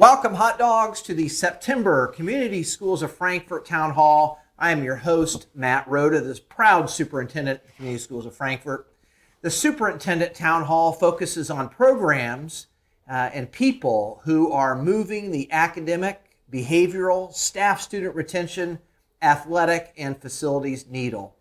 Welcome, hot dogs, to the September Community Schools of Frankfort Town Hall. I am your host, Matt Rhoda, the proud superintendent of the Community Schools of Frankfort. The Superintendent Town Hall focuses on programs and people who are moving the academic, behavioral, staff-student retention, athletic, and facilities needle.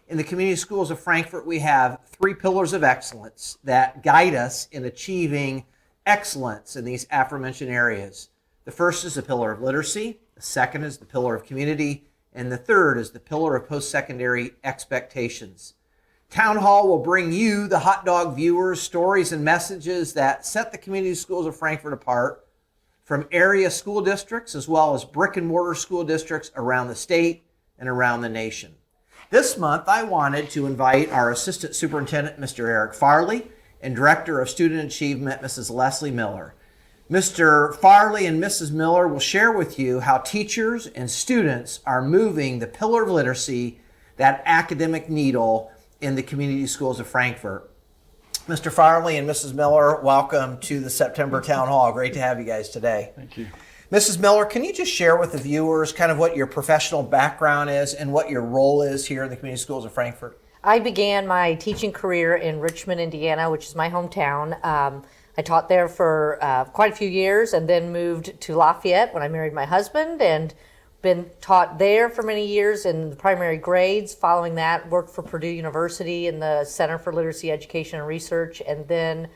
In the Community Schools of Frankfort, we have 3 pillars of excellence that guide us in achieving excellence in these aforementioned areas. The first is the pillar of literacy, the second is the pillar of community, and the third is the pillar of post-secondary expectations. Town Hall will bring you, the hot dog viewers, stories and messages that set the Community Schools of Frankfort apart from area school districts as well as brick and mortar school districts around the state and around the nation. This month, I wanted to invite our Assistant Superintendent, Mr. Eric Farley, and Director of Student Achievement, Mrs. Lesley Miller. Mr. Farley and Mrs. Miller will share with you how teachers and students are moving the pillar of literacy, that academic needle, in the Community Schools of Frankfort. Mr. Farley and Mrs. Miller, welcome to the September Town Hall. Great to have you guys today. Thank you. Mrs. Miller, can you just share with the viewers kind of what your professional background is and what your role is here in the Community Schools of Frankfort? I began my teaching career in Richmond, Indiana, which is my hometown. I taught there for quite a few years and then moved to Lafayette when I married my husband and been taught there for many years in the primary grades. Following that, worked for Purdue University in the Center for Literacy Education and Research, and then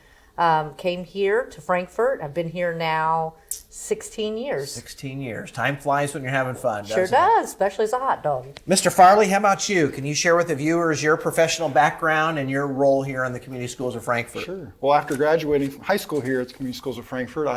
came here to Frankfort. I've been here now 16 years. 16 years. Time flies when you're having fun, doesn't Sure it? does, especially as a hot dog. Mr. Farley, how about you? Can you share with the viewers your professional background and your role here in the Community Schools of Frankfort? Sure. Well, after graduating from high school here at the Community Schools of Frankfort,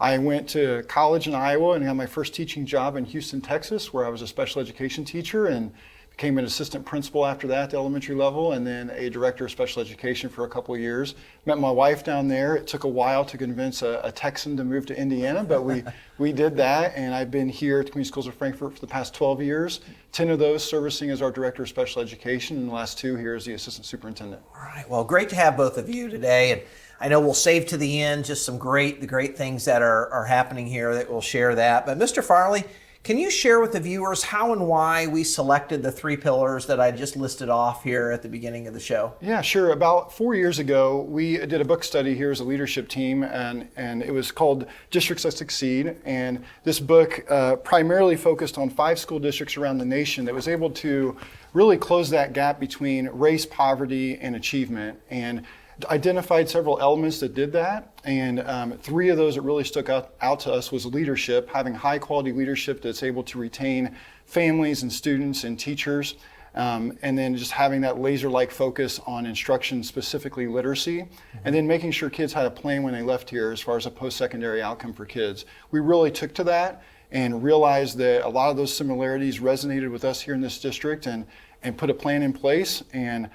I went to college in Iowa and got my first teaching job in Houston, Texas, where I was a special education teacher and became an assistant principal after that at the elementary level, and then a director of special education for a couple of years. Met my wife down there. It took a while to convince a Texan to move to Indiana, but we did that, and I've been here at the Community Schools of Frankfort for the past 12 years, 10 of those servicing as our director of special education, and the last 2 here as the assistant superintendent. All right. Well, great to have both of you today, and I know we'll save to the end just the great things that are happening here that we'll share that. But Mr. Farley, can you share with the viewers how and why we selected the 3 pillars that I just listed off here at the beginning of the show? Yeah, sure. About 4 years ago, we did a book study here as a leadership team, and it was called Districts That Succeed. And this book primarily focused on 5 school districts around the nation that was able to really close that gap between race, poverty, and achievement, and identified several elements that did that, and 3 of those that really stuck out to us was leadership, having high quality leadership that's able to retain families and students and teachers, and then just having that laser-like focus on instruction, specifically literacy, and then making sure kids had a plan when they left here as far as a post-secondary outcome for kids. We really took to that and realized that a lot of those similarities resonated with us here in this district, and put a plan in place. And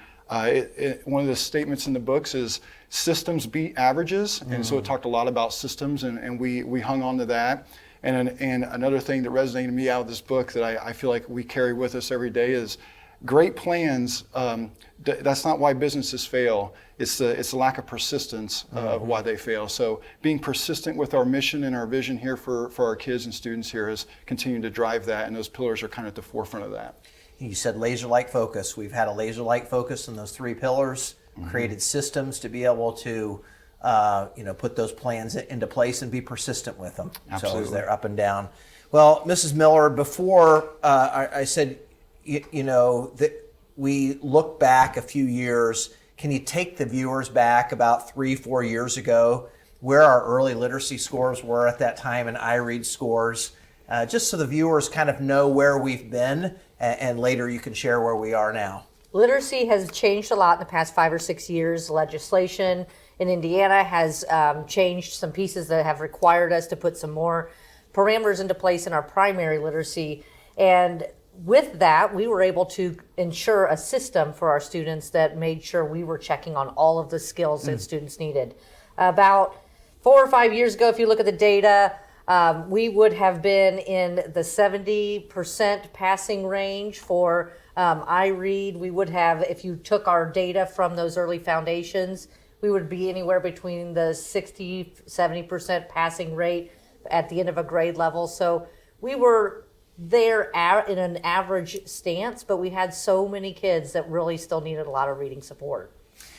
one of the statements in the books is systems beat averages, and so it talked a lot about systems, and we hung on to that. And another thing that resonated to me out of this book that I feel like we carry with us every day is great plans. That's not why businesses fail. It's the lack of persistence of why they fail. So being persistent with our mission and our vision here for our kids and students here has continued to drive that, and those pillars are kind of at the forefront of that. You said laser-like focus. We've had a laser-like focus on those 3 pillars, created systems to be able to put those plans into place and be persistent with them. Absolutely. So as they're up and down. Well, Mrs. Miller, before I said, that we look back a few years, can you take the viewers back about 3-4 years ago, where our early literacy scores were at that time and iRead scores, just so the viewers kind of know where we've been, and later you can share where we are now. Literacy has changed a lot in the past 5 or 6 years. Legislation in Indiana has changed some pieces that have required us to put some more parameters into place in our primary literacy. And with that, we were able to ensure a system for our students that made sure we were checking on all of the skills that students needed. About 4 or 5 years ago, if you look at the data, we would have been in the 70% passing range for iRead. We would have, if you took our data from those early foundations, we would be anywhere between the 60-70% passing rate at the end of a grade level. So we were there in an average stance, but we had so many kids that really still needed a lot of reading support.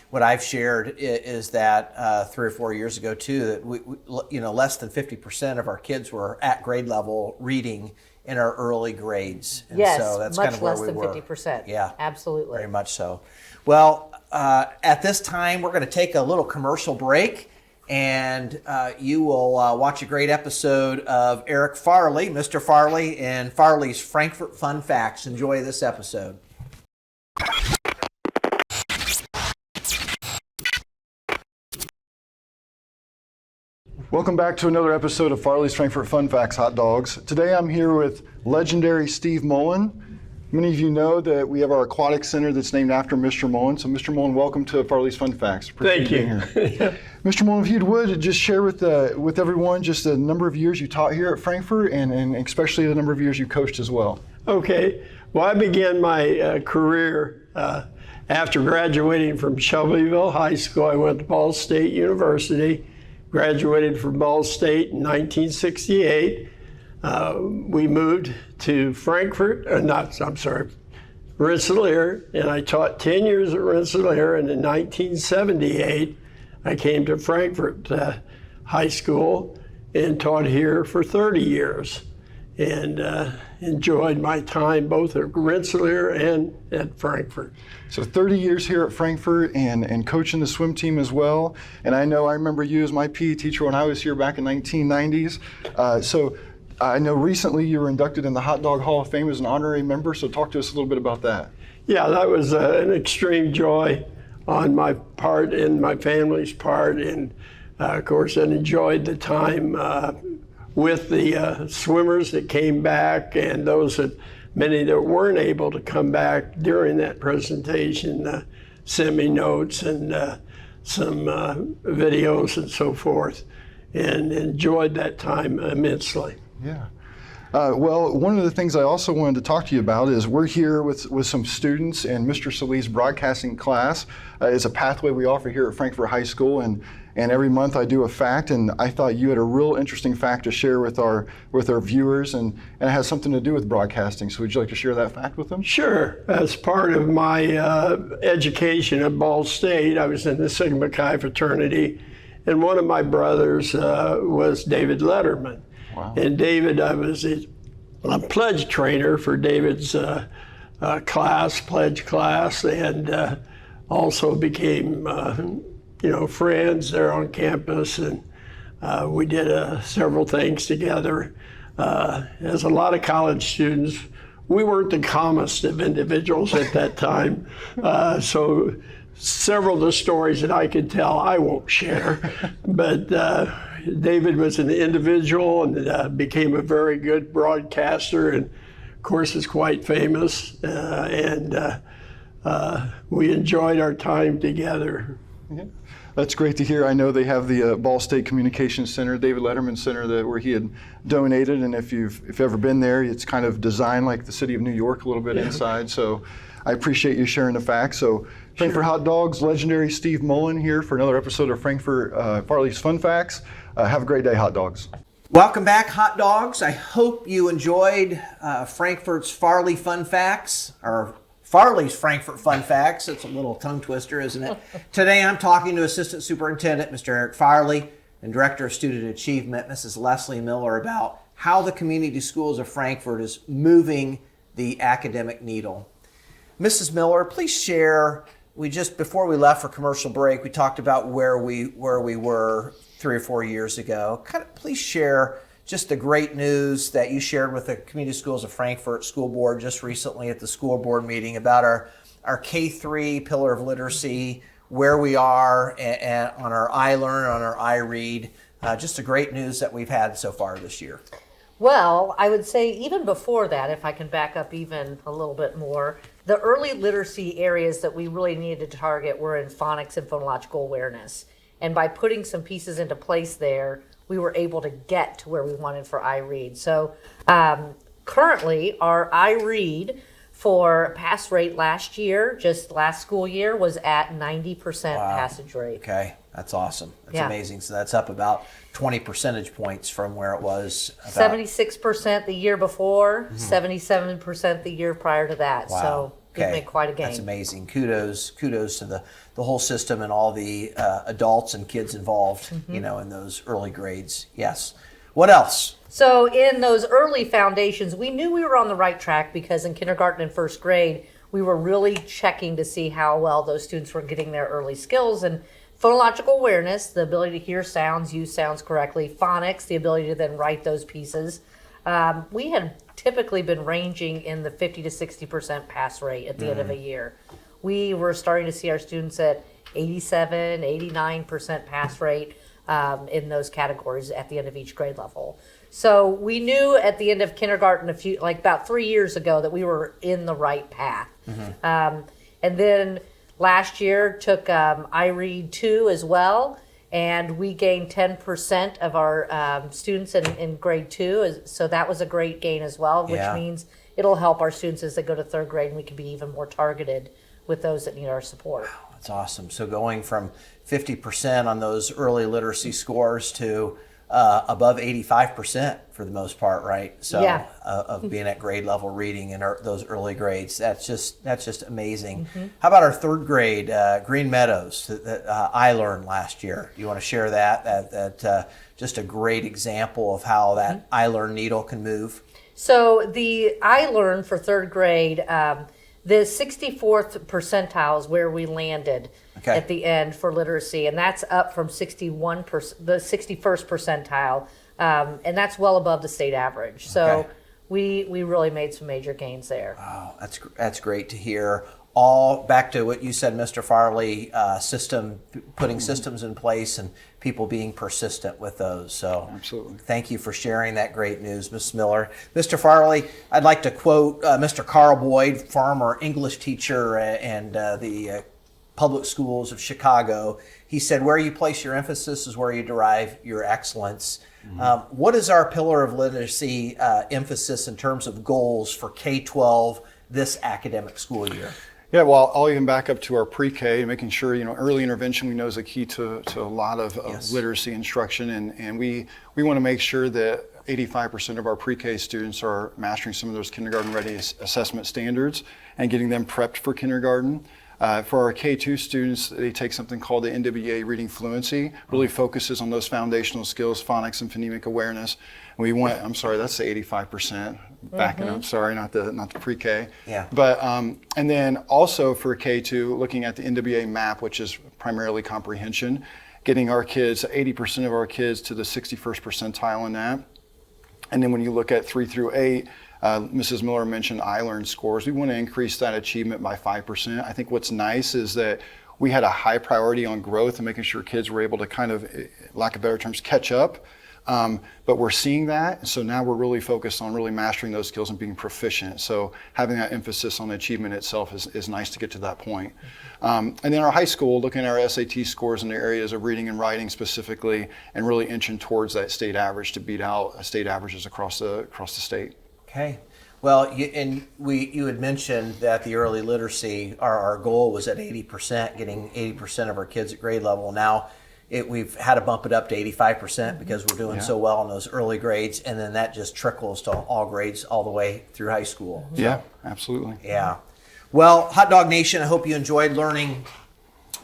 What I've shared is that 3 or 4 years ago too, that we less than 50% of our kids were at grade level reading in our early grades. And yes, so that's much kind of where less we than were. 50%. Yeah, absolutely. Very much so. Well, at this time, we're going to take a little commercial break, and you will watch a great episode of Eric Farley, Mr. Farley, and Farley's Frankfort Fun Facts. Enjoy this episode. Welcome back to another episode of Farley's Frankfort Fun Facts Hot Dogs. Today I'm here with legendary Steve Mullen. Many of you know that we have our aquatic center that's named after Mr. Mullen. So Mr. Mullen, welcome to Farley's Fun Facts. Thank you. Being here. Mr. Mullen, if you would, just share with everyone just the number of years you taught here at Frankfort and especially the number of years you coached as well. Okay. Well, I began my career after graduating from Shelbyville High School. I went to Ball State University. Graduated from Ball State in 1968. We moved to Rensselaer, and I taught 10 years at Rensselaer, and in 1978, I came to Frankfort High School and taught here for 30 years, and enjoyed my time both at Rensselaer and at Frankfort. So 30 years here at Frankfort and coaching the swim team as well. And I remember you as my PE teacher when I was here back in 1990s. So I know recently you were inducted in the Hot Dog Hall of Fame as an honorary member. So talk to us a little bit about that. Yeah, that was an extreme joy on my part and my family's part. And of course, I enjoyed the time with the swimmers that came back and many that weren't able to come back during that presentation, sent me notes and some videos and so forth, and enjoyed that time immensely. Yeah. Well, one of the things I also wanted to talk to you about is we're here with some students in Mr. Salih's broadcasting class. It's a pathway we offer here at Frankfort High School, and every month I do a fact, and I thought you had a real interesting fact to share with our viewers, and it has something to do with broadcasting. So would you like to share that fact with them? Sure. As part of my education at Ball State, I was in the Sigma Chi fraternity, and one of my brothers was David Letterman. Wow. And David, I was a pledge trainer for David's pledge class, and also became friends there on campus, and we did several things together. As a lot of college students, we weren't the calmest of individuals at that time, so several of the stories that I could tell I won't share, but David was an individual and became a very good broadcaster, and of course is quite famous, and we enjoyed our time together. Yeah. That's great to hear. I know they have the Ball State Communications Center, David Letterman Center, where he had donated. And if you've ever been there, it's kind of designed like the city of New York a little bit inside. So I appreciate you sharing the facts. So Frankfort Hot Dogs, legendary Steve Mullen here for another episode of Frankfort Farley's Fun Facts. Have a great day, Hot Dogs. Welcome back, Hot Dogs. I hope you enjoyed Frankfort's Farley Fun Facts, or Farley's Frankfort Fun Facts. It's a little tongue twister, isn't it? Today I'm talking to Assistant Superintendent Mr. Eric Farley and Director of Student Achievement Mrs. Lesley Miller about how the community schools of Frankfort is moving the academic needle. Mrs. Miller, please share. Before we left for commercial break, we talked about where we were 3 or 4 years ago. Please share just the great news that you shared with the Community Schools of Frankfort School Board just recently at the school board meeting about our K-3 pillar of literacy, where we are and on our iLearn, on our iRead. Just the great news that we've had so far this year. Well, I would say even before that, if I can back up even a little bit more, the early literacy areas that we really needed to target were in phonics and phonological awareness. And by putting some pieces into place there, we were able to get to where we wanted for iRead. So currently, our iRead for pass rate last year, just last school year, was at 90% passage rate. Okay. That's awesome. That's Yeah. amazing. So that's up about 20 percentage points from where it was. 76% the year before, 77% the year prior to that. Wow. So we've made quite a gain. That's amazing. Kudos to the whole system and all the adults and kids involved, you know, in those early grades. Yes. What else? So in those early foundations, we knew we were on the right track because in kindergarten and first grade, we were really checking to see how well those students were getting their early skills and phonological awareness, the ability to hear sounds, use sounds correctly, phonics, the ability to then write those pieces. We had typically been ranging in the 50 to 60% pass rate at the end of a year. We were starting to see our students at 87, 89% pass rate in those categories at the end of each grade level. So we knew at the end of kindergarten, about 3 years ago, that we were in the right path. And then last year took iRead 2 as well, and we gained 10% of our students in grade 2. So that was a great gain as well, which means it'll help our students as they go to third grade, and we can be even more targeted with those that need our support. Wow, that's awesome. So going from 50% on those early literacy scores to above 85% for the most part, right? So of being at grade level reading in those early grades, that's just amazing. How about our third grade, Green Meadows, that I learned last year? Do you want to share that just a great example of how that I Learn needle can move? So the I Learn for third grade, the 64th percentile is where we landed at the end for literacy, and that's up from 61%, the 61st percentile, and that's well above the state average. So we really made some major gains there. Wow, that's great to hear. All back to what you said, Mr. Farley, putting systems in place and people being persistent with those. So absolutely. Thank you for sharing that great news, Ms. Miller. Mr. Farley, I'd like to quote Mr. Carl Boyd, former English teacher and the public schools of Chicago. He said, "Where you place your emphasis is where you derive your excellence." What is our pillar of literacy emphasis in terms of goals for K-12 this academic school year? Yeah, well, I'll even back up to our pre-K, making sure, early intervention we know is a key to a lot of literacy instruction, and we want to make sure that 85% of our pre-K students are mastering some of those kindergarten ready assessment standards and getting them prepped for kindergarten. For our K-2 students, they take something called the NWEA Reading Fluency, really focuses on those foundational skills, phonics and phonemic awareness. And we went, I'm sorry, that's the 85%, backing up, sorry, not the pre-K. Yeah. But, and then also for K-2, looking at the NWEA MAP, which is primarily comprehension, getting our kids, 80% of our kids to the 61st percentile in that. And then when you look at 3 through 8, Mrs. Miller mentioned I Learn scores. We want to increase that achievement by 5%. I think what's nice is that we had a high priority on growth and making sure kids were able to kind of, lack of better terms, catch up. But we're seeing that, so now we're really focused on really mastering those skills and being proficient. So having that emphasis on achievement itself is nice to get to that point. And then our high school, looking at our SAT scores in the areas of reading and writing specifically, and really inching towards that state average to beat out state averages across the state. Okay. Well, you had mentioned that the early literacy, our goal was at 80%, getting 80% of our kids at grade level. Now we've had to bump it up to 85% because we're doing so well in those early grades, and then that just trickles to all grades all the way through high school. So, yeah, absolutely. Yeah. Well, Hot Dog Nation, I hope you enjoyed learning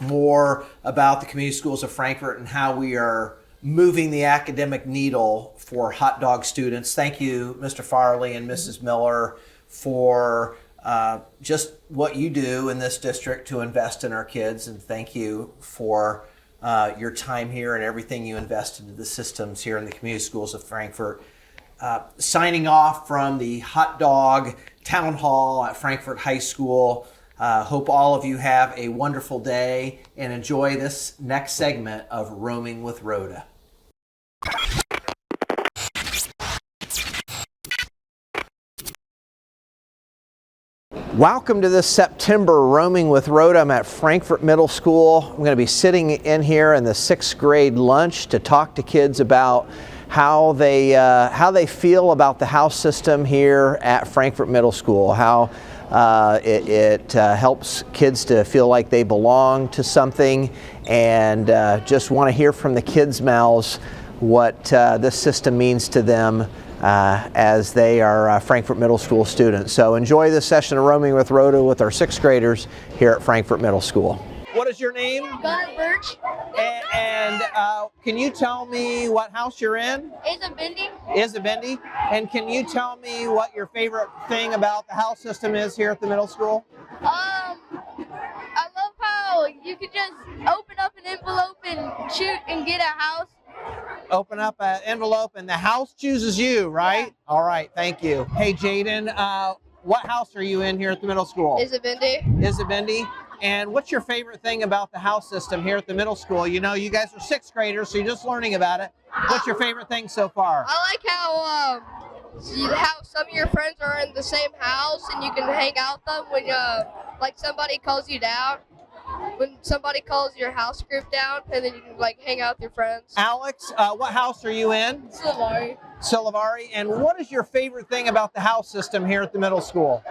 more about the community schools of Frankfort and how we are moving the academic needle for hot dog students. Thank you, Mr. Farley and Mrs. Miller, for just what you do in this district to invest in our kids, and thank you for your time here and everything you invest into the systems here in the community schools of Frankfort. Signing off from the Hot Dog Town Hall at Frankfort High School. Hope all of you have a wonderful day and enjoy this next segment of Roaming with Rhoda. Welcome to this September Roaming with Rhoda. I'm at Frankfort Middle School. I'm going to be sitting in here in the 6th grade lunch to talk to kids about how they feel about the house system here at Frankfort Middle School, how It helps kids to feel like they belong to something, and just want to hear from the kids' mouths what this system means to them as they are Frankfort Middle School students. So enjoy this session of Roaming with Rhoda with our 6th graders here at Frankfort Middle School. What is your name? Gunnar Birch. And can you tell me what house you're in? Isabendi. Isabendi. And can you tell me what your favorite thing about the house system is here at the middle school? I love how you could just open up an envelope and shoot and get a house. Open up an envelope and the house chooses you, right? Yeah. All right, thank you. Hey, Jaden, what house are you in here at the middle school? Isabendi. Isabendi. And what's your favorite thing about the house system here at the middle school? You know, you guys are 6th graders, so you're just learning about it. What's your favorite thing so far? I like how some of your friends are in the same house and you can hang out with them when like somebody calls you down. When somebody calls your house group down, and then you can like hang out with your friends. Alex, what house are you in? Silivari. Silivari. And what is your favorite thing about the house system here at the middle school?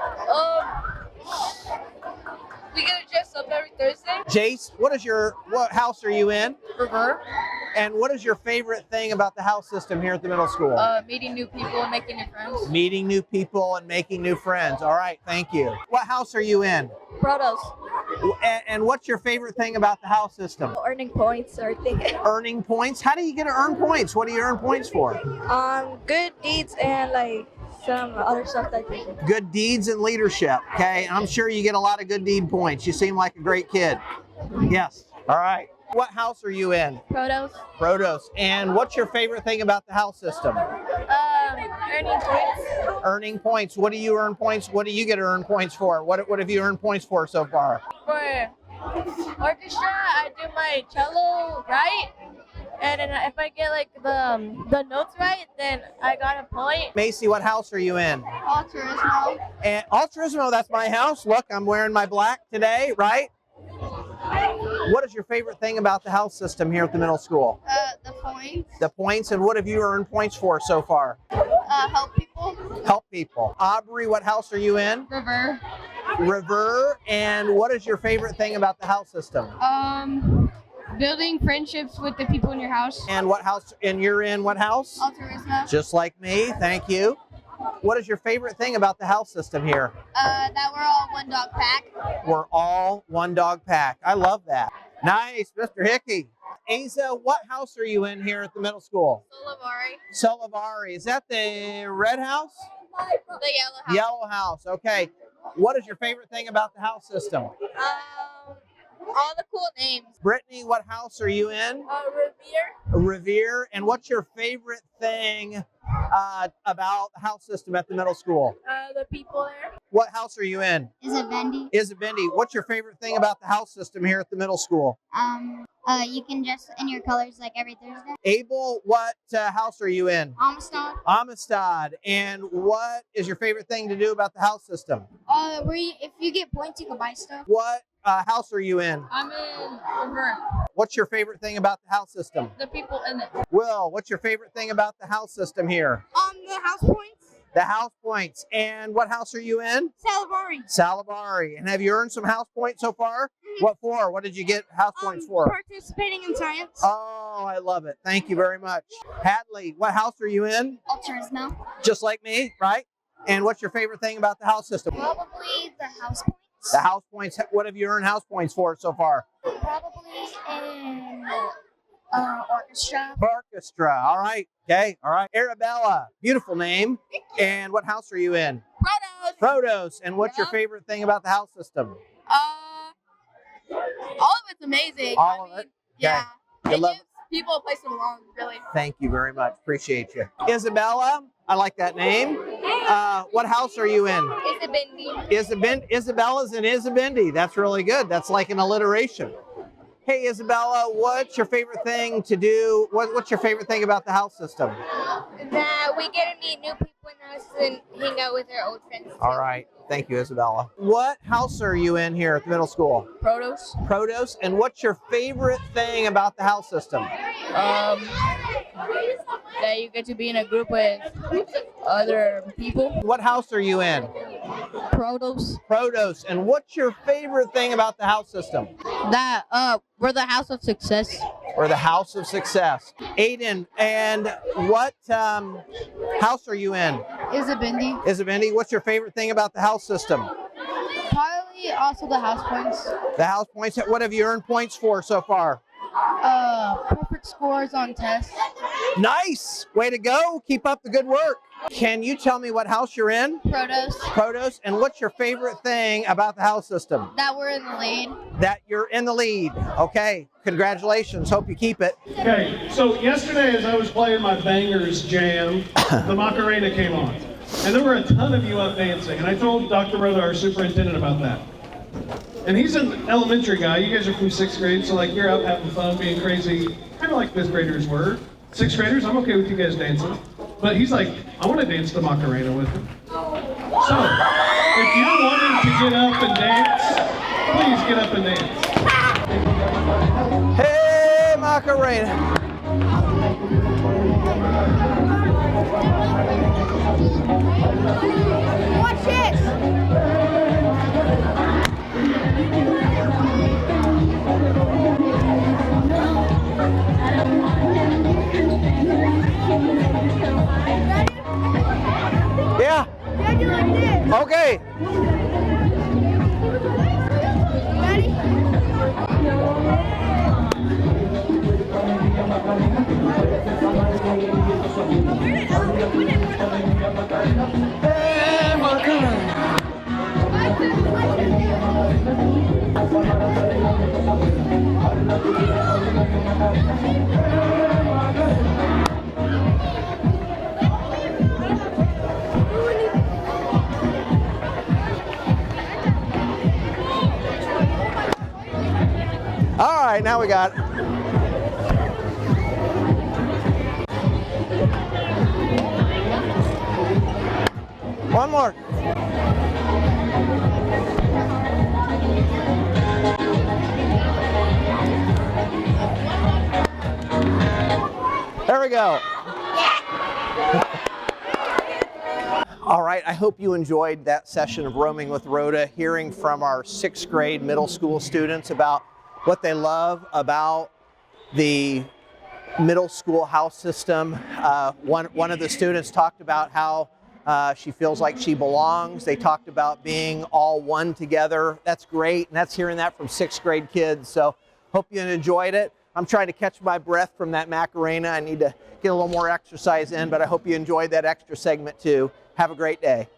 We get to dress up every Thursday. Jace, what house are you in? River. And what is your favorite thing about the house system here at the middle school? Meeting new people and making new friends. Meeting new people and making new friends. All right, thank you. What house are you in? Protos. And what's your favorite thing about the house system? Earning points or thing. Earning points? How do you get to earn points? What do you earn points for? Good deeds and like some other stuff that you do. Good deeds and leadership. Okay, I'm sure you get a lot of good deed points. You seem like a great kid. Yes. All right. What house are you in? Protos. Protos. And what's your favorite thing about the house system? Earning points. Earning points. What do you earn points? What do you get to earn points for? What have you earned points for so far? For orchestra, I do my cello right, and then if I get like the notes right, then I got a point. Macy, what house are you in? Altruismo. And Altruismo, that's my house. Look, I'm wearing my black today, right? What is your favorite thing about the house system here at the middle school? The points. The points, and what have you earned points for so far? Help people. Help people. Aubrey, what house are you in? River. River, and what is your favorite thing about the house system? Building friendships with the people in your house. And what house, and you're in what house? Altruismo. Just like me, thank you. What is your favorite thing about the house system here? That we're all one dog pack. We're all one dog pack. I love that. Nice, Mr. Hickey. Asa, what house are you in here at the middle school? Silivari. Silivari. Is that the red house? The yellow house. Yellow house. Okay. What is your favorite thing about the house system? All the cool names. Brittany, what house are you in? Revere. Revere. And what's your favorite thing about the house system at the middle school? The people there. What house are you in? Isabendi. Isabendi. What's your favorite thing about the house system here at the middle school? You can dress in your colors like every Thursday. Abel, what house are you in? Amistad. Amistad. And what is your favorite thing to do about the house system? If you get points, you can buy stuff. What house are you in? I'm in River. What's your favorite thing about the house system? The people in it. Will, what's your favorite thing about the house system here? The house points. The house points. And what house are you in? Salivari. Salivari. And have you earned some house points so far? Mm-hmm. What for? What did you get house points for? Participating in science. Oh, I love it. Thank you very much. Hadley, what house are you in? Altruismo. Just like me, right? And what's your favorite thing about the house system? Probably the house points. The house points. What have you earned house points for so far? Probably in orchestra. Orchestra. All right. Okay. All right. Arabella. Beautiful name. And what house are you in? Protos. Protos. And what's your favorite thing about the house system? All of it's amazing. All of it? Yeah. Okay. It gives people a place to belong, really. Thank you very much. Appreciate you. Isabella. I like that name. What house are you in? Isabendi. Isabella's in Isabendi. That's really good. That's like an alliteration. Hey, Isabella, what's your favorite thing to do? What's your favorite thing about the house system? That we get to meet new people in the house and hang out with our old friends. All right. Thank you, Isabella. What house are you in here at the middle school? Protos. Protos. And what's your favorite thing about the house system? That you get to be in a group with other people. What house are you in? Produce. Produce. And what's your favorite thing about the house system? That we're the house of success. Or the house of success. Aiden, and what house are you in? Isabindi. Isabindi, what's your favorite thing about the house system? Probably also the house points. The house points. What have you earned points for so far? Perfect scores on tests. Nice! Way to go. Keep up the good work. Can you tell me what house you're in? Produce. Produce. And what's your favorite thing about the house system? That we're in the lead. That you're in the lead. Okay. Congratulations. Hope you keep it. Okay, so yesterday as I was playing my bangers jam, the Macarena came on. And there were a ton of you up dancing. And I told Dr. Rhoda, our superintendent, about that. And he's an elementary guy. You guys are from 6th grade, so like you're out having fun, being crazy, kind of like 5th graders were. 6th graders, I'm okay with you guys dancing. But he's like, I want to dance the Macarena with him. So, if you're wanting to get up and dance, please get up and dance. Hey, Macarena. Watch this. Yeah. Okay. Hey, Macarena. All right, now we got it. One more. There we go. All right, I hope you enjoyed that session of Roaming with Rhoda, hearing from our 6th grade middle school students about what they love about the middle school house system. One of the students talked about how she feels like she belongs. They talked about being all one together. That's great, and that's hearing that from 6th grade kids. So hope you enjoyed it. I'm trying to catch my breath from that Macarena. I need to get a little more exercise in, but I hope you enjoyed that extra segment too. Have a great day.